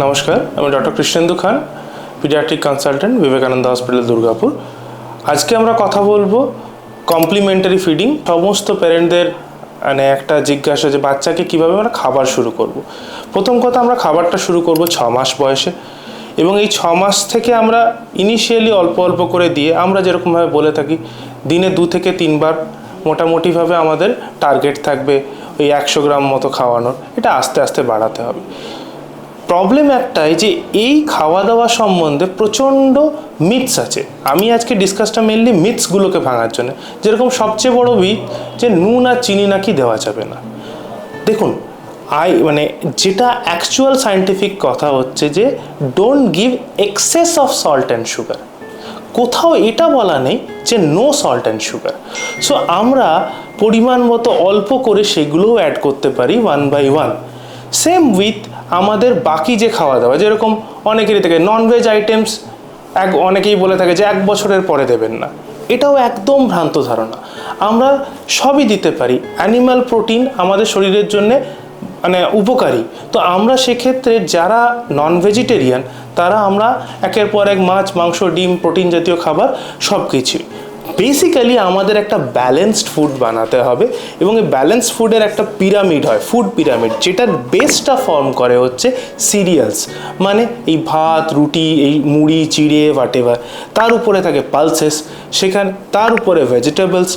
নমস্কার, আমি doctor Krishnendu Khan, pediatric consultant, Vivekananda hospital, Durgapur. আজকে আমরা কথা বলবো কমপ্লিমেন্টারি ফিডিং। সমস্ত প্যারেন্টদের মানে একটা জিজ্ঞাসা যে বাচ্চাকে কীভাবে আমরা খাবার শুরু করব। প্রথম কথা, আমরা খাবারটা শুরু করব 6 মাস বয়সে, এবং এই 6 মাস থেকে আমরা ইনিশিয়ালি অল্প অল্প করে দিয়ে, আমরা যেরকমভাবে বলে থাকি দিনে 2 থেকে 3 বার মোটামুটিভাবে আমাদের টার্গেট থাকবে ওই 100 গ্রাম মতো খাওয়ানোর। এটা আস্তে আস্তে বাড়াতে হবে। প্রবলেম একটাই যে এই খাওয়া দাওয়া সম্বন্ধে প্রচণ্ড মিথস আছে। আমি আজকে ডিসকাসটা মেনলি মিথসগুলোকে ভাঙার জন্য। যেরকম সবচেয়ে বড় মিথ যে নুন আর চিনি নাকি দেওয়া যাবে না। দেখুন, যেটা অ্যাকচুয়াল সায়েন্টিফিক কথা হচ্ছে যে don't give excess of salt and sugar. কোথাও এটা বলা নেই যে no salt and sugar. So আমরা পরিমাণ মতো অল্প করে সেগুলোও অ্যাড করতে পারি 1 by 1। সেম উইথ আমাদের বাকি যে খাওয়া দাওয়া, যেরকম অনেকেরই থাকে ননভেজ আইটেমস অনেকেই বলে থাকে যে 1 বছরের পরে দেবেন না। এটাও একদম ভ্রান্ত ধারণা। আমরা সবই দিতে পারি। অ্যানিম্যাল প্রোটিন আমাদের শরীরের জন্যে উপকারী। তো আমরা সেক্ষেত্রে যারা নন ভেজিটেরিয়ান তারা আমরা একের পর এক মাছ, মাংস, ডিম, প্রোটিন জাতীয় খাবার সব কিছুই। বেসিক্যালি আমাদের একটা ব্যালেন্সড ফুড বানাতে হবে, এবং এই ব্যালেন্সড ফুডের একটা পিরামিড হয়, ফুড পিরামিড, যেটার বেসটা ফর্ম করে হচ্ছে সিরিয়ালস, মানে এই ভাত, রুটি, এই মুড়ি, চিড়ে, হোয়াটএভার। তার উপরে থাকে পালসেস, সেখানে তার উপরে ভেজিটেবলস,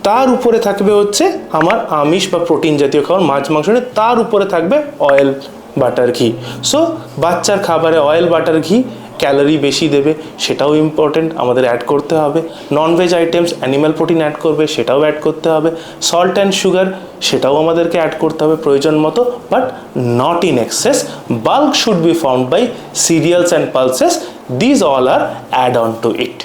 তার উপরে থাকবে হচ্ছে আমার আমিষ বা প্রোটিন জাতীয় খাবার, মাছ, মাংস, তার উপরে থাকবে অয়েল, বাটার, ঘি। সো বাচ্চার খাবারে অয়েল, বাটার, ঘি ক্যালোরি বেশি দেবে, সেটাও ইম্পর্টেন্ট, আমাদের অ্যাড করতে হবে। Nonveg items, animal protein add করবে, সেটাও অ্যাড করতে হবে। সল্ট অ্যান্ড সুগার, সেটাও আমাদেরকে অ্যাড করতে হবে প্রয়োজন মতো, but not in excess. Bulk should be found by cereals and pulses. This all are add on to it.